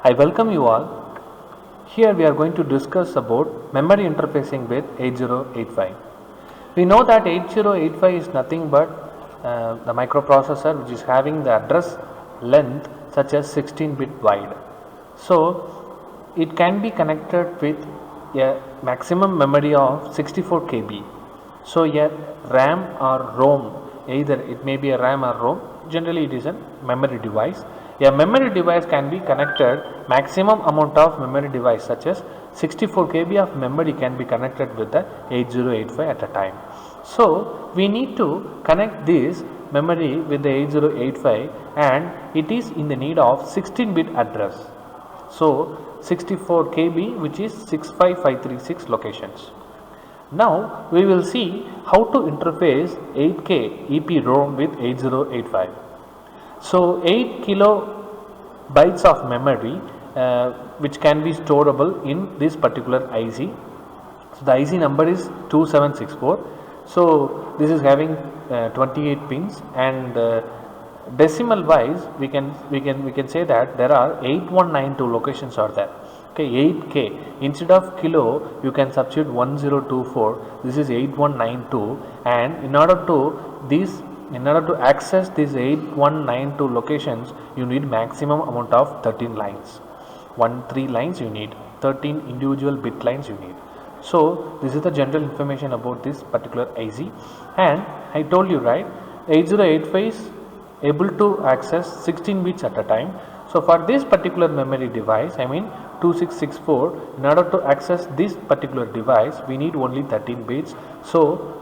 I welcome you all. Here we are going to discuss about memory interfacing with 8085. We know that 8085 is nothing but the microprocessor which is having the address length such as 16-bit wide. So it can be connected with a maximum memory of 64 KB. So a RAM or ROM, either it may be a RAM or ROM, generally it is a memory device. A memory device can be connected maximum amount of memory device such as 64 KB of memory can be connected with the 8085 at a time. So we need to connect this memory with the 8085 and it is in the need of 16-bit address. So 64 KB which is 65536 locations. Now we will see how to interface 8K EPROM with 8085. So 8 kilobytes of memory which can be storable in this particular IC. So the IC number is 2764. So this is having 28 pins and decimal wise we can say that there are 8192 locations are there. Okay, 8K instead of kilo you can substitute 1024. This is 8192 and in order to access these 8192 locations you need maximum amount of 13 lines. 13 lines you need, 13 individual bit lines you need. So this is the general information about this particular IC, and I told you right, 8085 is able to access 16 bits at a time. So for this particular memory device, I mean 2664, in order to access this particular device we need only 13 bits. So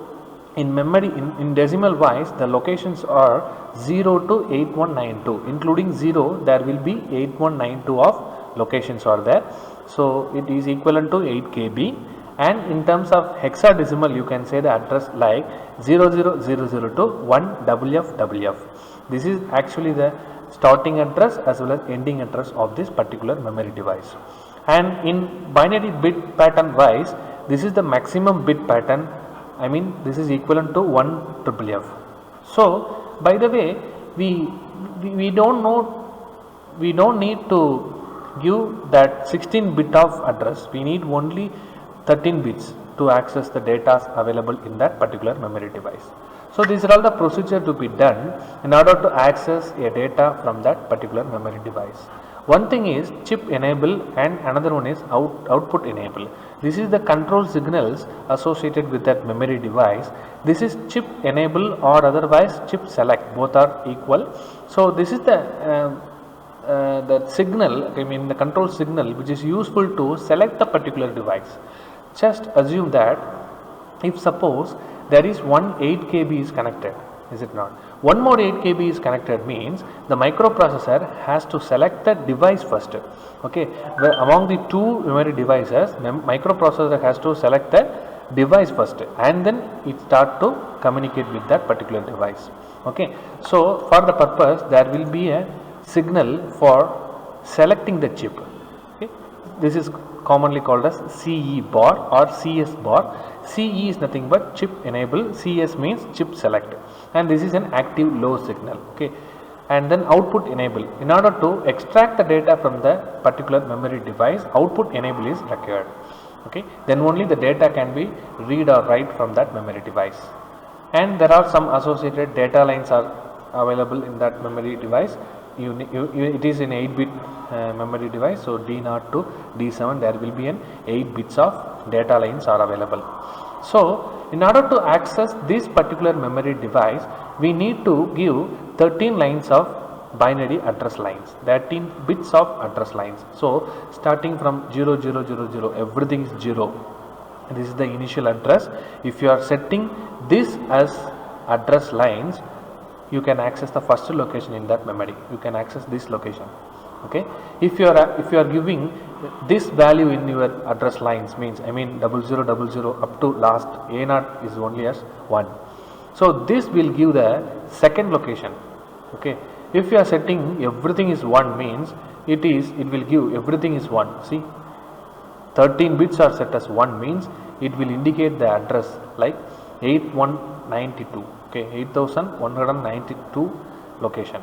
in memory, in decimal wise the locations are 0 to 8192, including 0 there will be 8192 of locations are there. So it is equivalent to 8 KB, and in terms of hexadecimal you can say the address like 0000 to 1FFF. This is actually the starting address as well as ending address of this particular memory device. And in binary bit pattern wise, this is the maximum bit pattern, I mean this is equivalent to 1FFF. So by the way, we don't need to give that 16 bit of address, we need only 13 bits to access the data available in that particular memory device. So these are all the procedure to be done in order to access a data from that particular memory device. One thing is chip enable and another one is output enable. This is the control signals associated with that memory device. This is chip enable or otherwise chip select, both are equal. So this is the signal, I mean the control signal which is useful to select the particular device. Just assume that if suppose there is one 8 KB is connected, is it not? One more 8 KB is connected means the microprocessor has to select the device first. Okay, among the two memory devices, microprocessor has to select the device first and then it start to communicate with that particular device. Okay, so for the purpose there will be a signal for selecting the chip. Okay, this is commonly called as CE bar or CS bar. CE is nothing but chip enable, CS means chip select, and this is an active low signal. Okay, and then output enable. In order to extract the data from the particular memory device, output enable is required. Okay, then only the data can be read or write from that memory device, and there are some associated data lines are available in that memory device. It is an 8-bit memory device, so D0 to D7 there will be an 8 bits of data lines are available. So in order to access this particular memory device we need to give 13 lines of binary address lines, 13 bits of address lines. So starting from 0000 everything is 0, this is the initial address. If you are setting this as address lines, you can access the first location in that memory, you can access this location. Okay, if you are giving this value in your address lines means, I mean 0000 up to last A0 is only as 1, so this will give the second location. Okay, if you are setting everything is 1 means it will give everything is 1. See, 13 bits are set as 1 means it will indicate the address like 8192. Okay, 8192 location.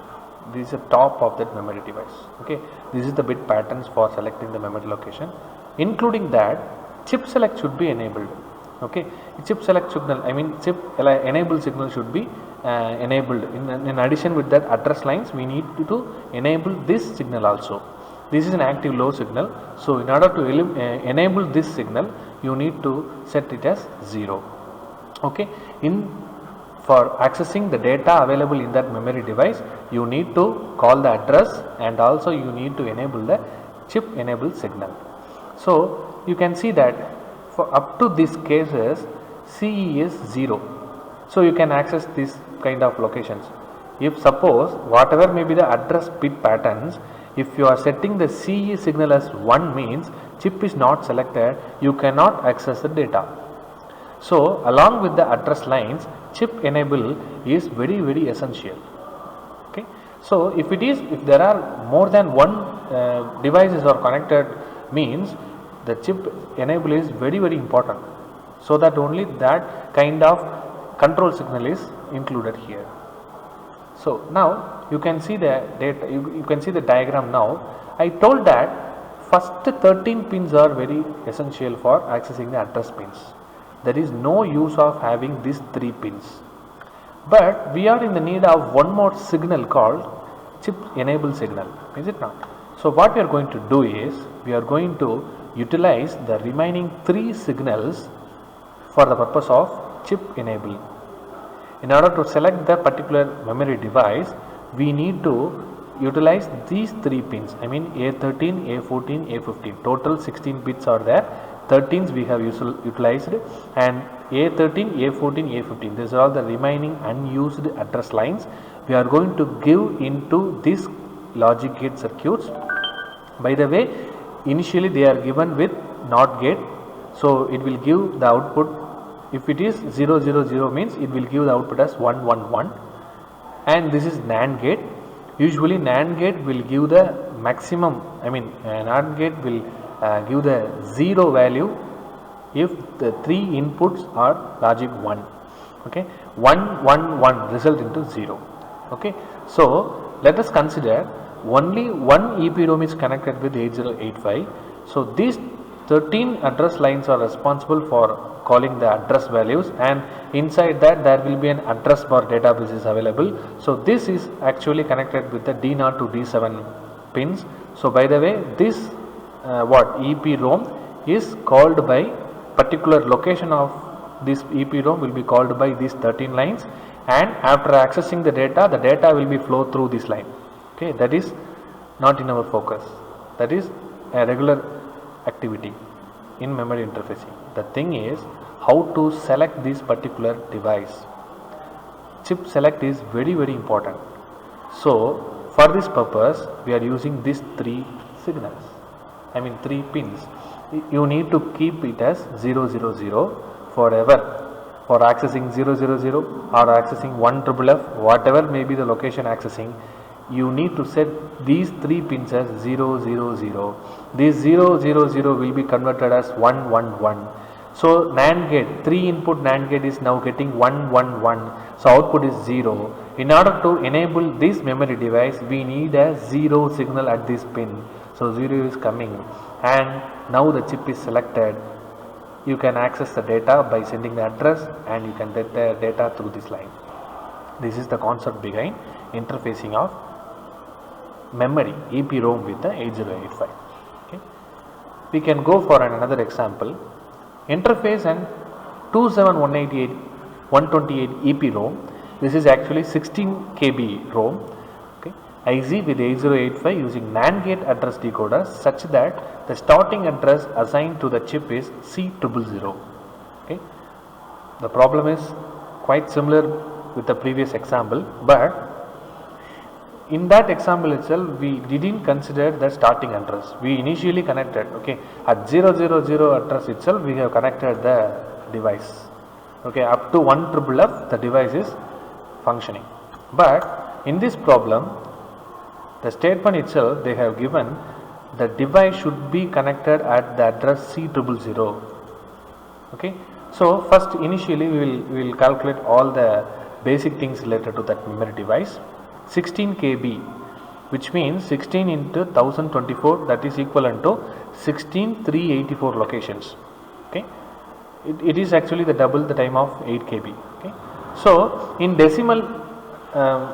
This is the top of that memory device. Okay, this is the bit patterns for selecting the memory location. Including that, chip select should be enabled. Okay, chip select signal, I mean chip enable signal should be enabled. In addition with that address lines, we need to enable this signal also. This is an active low signal. So in order to enable this signal, you need to set it as 0. Okay, for accessing the data available in that memory device, you need to call the address, and also you need to enable the chip enable signal. So you can see that for up to these cases, CE is 0. So you can access this kind of locations. If suppose whatever may be the address bit patterns, if you are setting the CE signal as 1 means chip is not selected, you cannot access the data. So along with the address lines, chip enable is very essential. Okay, so if there are more than one devices are connected, means the chip enable is very important, so that only that kind of control signal is included here. So now you can see the data, you can see the diagram now. I told that first 13 pins are very essential for accessing the address pins. There is no use of having these 3 pins, but we are in the need of one more signal called chip enable signal, is it not? So what we are going to do is, we are going to utilize the remaining 3 signals for the purpose of chip enable. In order to select the particular memory device, we need to utilize these 3 pins, I mean A13, A14, A15. Total 16 bits are there. 13s we have utilized, and A13, A14, A15. These are all the remaining unused address lines. We are going to give into this logic gate circuits. By the way, initially they are given with NOT gate, so it will give the output. If it is 0 0 0 means it will give the output as 1 1 1, and this is NAND gate. Usually NAND gate will give the maximum, I mean NAND gate will give the 0 value if the 3 inputs are logic 1. Okay, 1 1 1 result into 0. Okay, so let us consider only one EPROM is connected with 8085. So these 13 address lines are responsible for calling the address values, and inside that there will be an address bar database is available. So this is actually connected with the D0 to D7 pins. So by the way, this EPROM is called by particular location of this EPROM will be called by these 13 lines, and after accessing the data will be flow through this line. Okay, that is not in our focus, that is a regular activity in memory interfacing. The thing is how to select this particular device. Chip select is very important. So for this purpose we are using these 3 signals, I mean 3 pins. You need to keep it as 0 0 0 forever. For accessing 0 0 0 or accessing 1 FFF, whatever may be the location accessing, you need to set these 3 pins as 0 0 0. This 0 0 0 will be converted as 1 1 1. So NAND gate, 3 input NAND gate is now getting 1 1 1. So output is 0. In order to enable this memory device, we need a 0 signal at this pin. So 0 is coming, and now the chip is selected. You can access the data by sending the address, and you can get the data through this line. This is the concept behind interfacing of memory EPROM with the 8085. Okay. We can go for another example. Interface and 27128 EPROM. This is actually 16 KB ROM. Okay. IC with 8085 using NAND gate address decoder such that the starting address assigned to the chip is C000. Okay. The problem is quite similar with the previous example, but in that example itself we didn't consider the starting address. We initially connected, okay, at 0 0 0 address itself we have connected the device. Okay, up to 1 FFF the device is functioning. But in this problem, the statement itself they have given the device should be connected at the address C000. Okay, so first initially we will calculate all the basic things related to that memory device. 16 KB, which means 16 into 1024, that is equivalent to 16384 locations. Okay, it is actually the double the time of 8 KB. Okay, so in decimal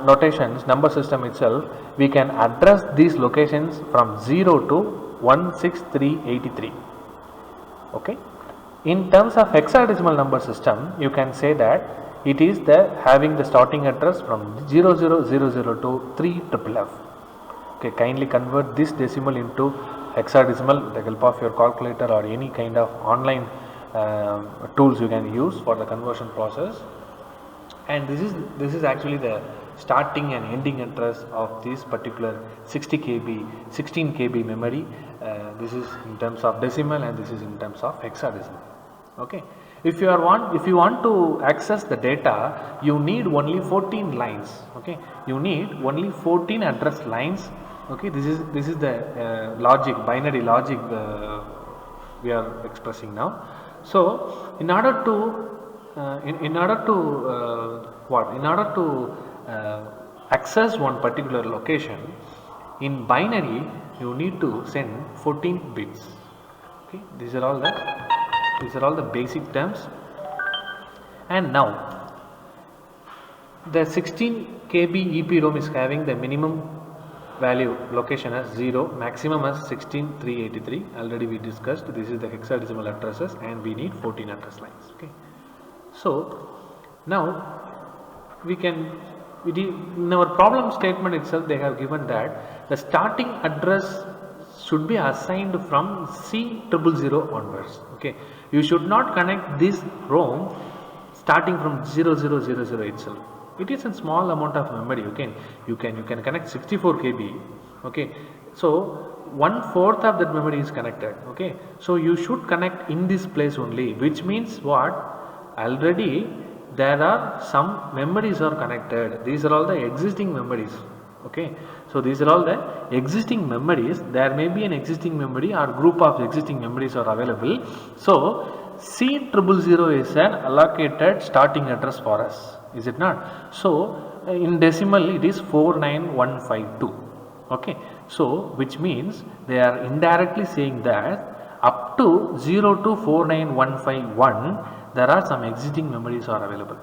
notations, number system itself, we can address these locations from 0 to 16383. Okay, in terms of hexadecimal number system, you can say that it is the having the starting address from 0000 to 3FFF. Okay, kindly convert this decimal into hexadecimal with the help of your calculator or any kind of online tools you can use for the conversion process. And this is actually the starting and ending address of this particular 60 KB, 16 KB memory. This is in terms of decimal and this is in terms of hexadecimal. Okay, if you want to access the data, you need only 14 lines. Okay, you need only 14 address lines. Okay, this is the logic, binary logic we are expressing now. So in order to access one particular location in binary, you need to send 14 bits. Okay, these are all the basic terms. And now the 16 KB EPROM is having the minimum value location as 0, maximum as 16383. Already we discussed, this is the hexadecimal addresses and we need 14 address lines. Okay, so now in our problem statement itself, they have given that the starting address should be assigned from C000 onwards. Okay, you should not connect this ROM starting from 0000 itself. It is a small amount of memory. Okay, you can connect 64 KB. Okay, so 1/4 of that memory is connected. Okay, so you should connect in this place only, which means what? Already there are some memories are connected. These are all the existing memories. Okay, so these are all the existing memories. There may be an existing memory or group of existing memories are available. So C000 is an allocated starting address for us, is it not? So in decimal it is 49152. Okay, so which means they are indirectly saying that up to 0 to 49151 there are some existing memories are available.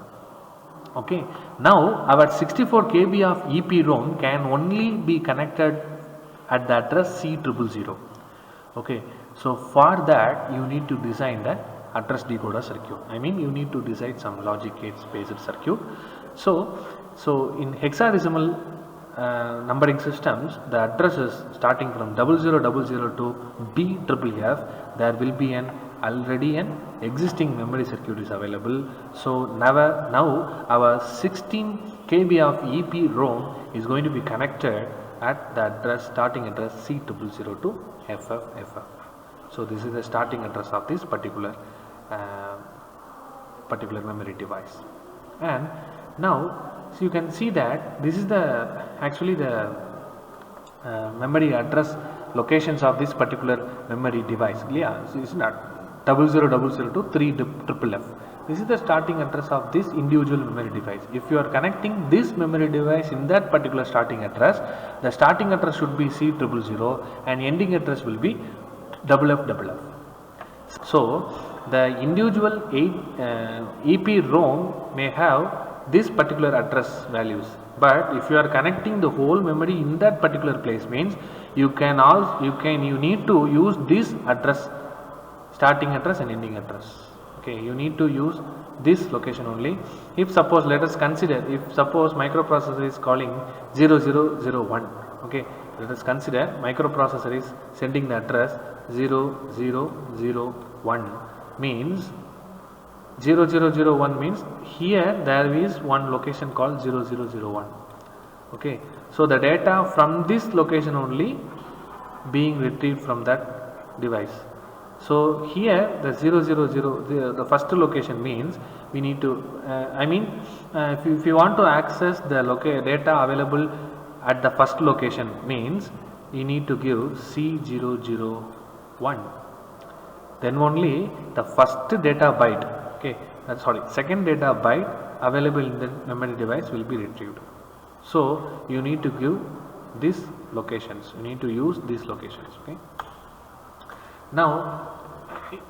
Okay, now our 64 KB of EPROM can only be connected at the address C000. Okay, so for that you need to design the address decoder circuit. I mean, you need to design some logic gates based circuit. So in hexadecimal numbering systems, the addresses starting from 0000 to BFFF, there will be already an existing memory circuit is available. So now our 16 KB of EPROM is going to be connected at the address starting address C000 to FFFF. So this is the starting address of this particular memory device. And now so you can see that this is actually the memory address locations of this particular memory device. Yeah, so it's not 0000 to 3FFF. This is the starting address of this individual memory device. If you are connecting this memory device in that particular starting address, the starting address should be C000 and ending address will be FFFF. So the individual EPROM may have this particular address values, but if you are connecting the whole memory in that particular place, means you need to use this address, starting address and ending address. Okay, you need to use this location only. If suppose, let us consider, if suppose microprocessor is calling 0001. Okay, let us consider microprocessor is sending the address 0001 means 0001 means here there is one location called 0001. Okay, so the data from this location only being retrieved from that device. So here the 000, the first location means we need to if you want to access the data available at the first location, means you need to give C001, then only the first data byte, okay, second data byte available in the memory device will be retrieved. So you need to give these locations, you need to use these locations. Okay, now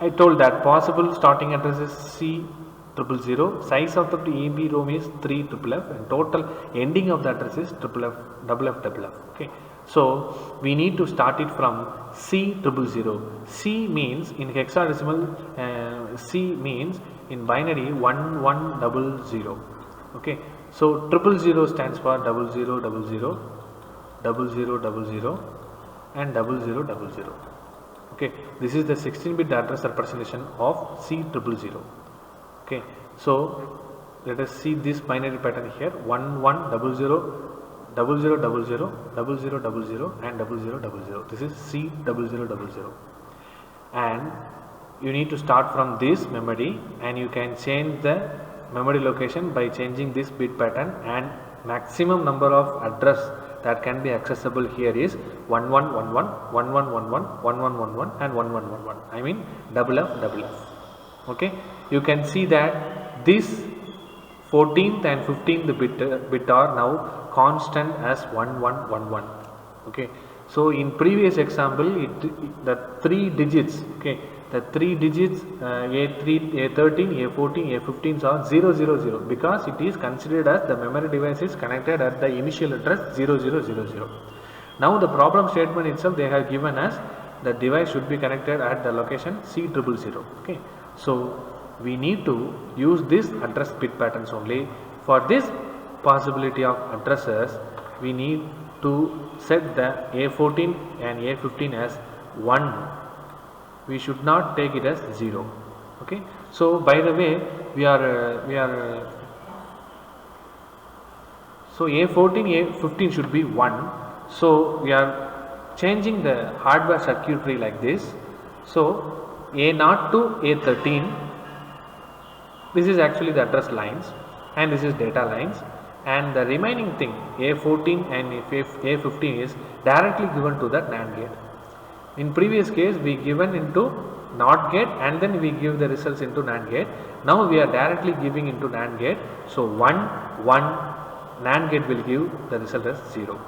I told that possible starting address is C000, size of the EB room is 3FFF, and total ending of the address is FFF. Okay, so we need to start it from C000. C means in hexadecimal, C means in binary 1100. Okay, so 000 stands for 0000, 0000 and 0000. Okay, this is the 16-bit address representation of C000. Okay, so let us see this binary pattern here: 1100, 0000, 0000 and 0000. This is C000, and you need to start from this memory, and you can change the memory location by changing this bit pattern, and maximum number of address that can be accessible here is 1111, 1111, 1111 and 1111. I mean FFF. Okay, you can see that this 14th and 15th bit are now constant as 1111. Okay, so in previous example, the 3 digits, okay, the 3 digits A3, A13, A14, A15s are 000 because it is considered as the memory device is connected at the initial address 0000. Now the problem statement itself they have given as the device should be connected at the location C000. Okay, so we need to use this address bit patterns only. For this possibility of addresses, we need to set the A14 and A15 as 1. We should not take it as 0. Okay, so by the way, so A14, A15 should be 1. So we are changing the hardware circuitry like this. So A0 to A13, this is actually the address lines and this is data lines, and the remaining thing A14 and A15 is directly given to the NAND gate. In previous case we given into NOT gate and then we give the results into NAND gate. Now we are directly giving into NAND gate. So 1 1 NAND gate will give the result as 0.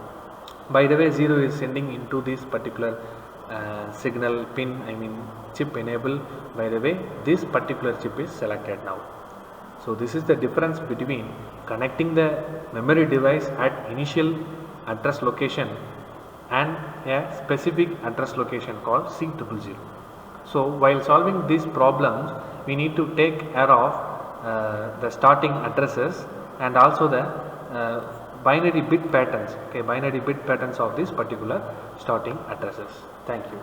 By the way, 0 is sending into this particular signal pin, I mean chip enable. By the way, this particular chip is selected now. So this is the difference between connecting the memory device at initial address location and a specific address location called C000. So while solving these problems, we need to take care of the starting addresses and also the binary bit patterns, okay, binary bit patterns of this particular starting addresses. Thank you.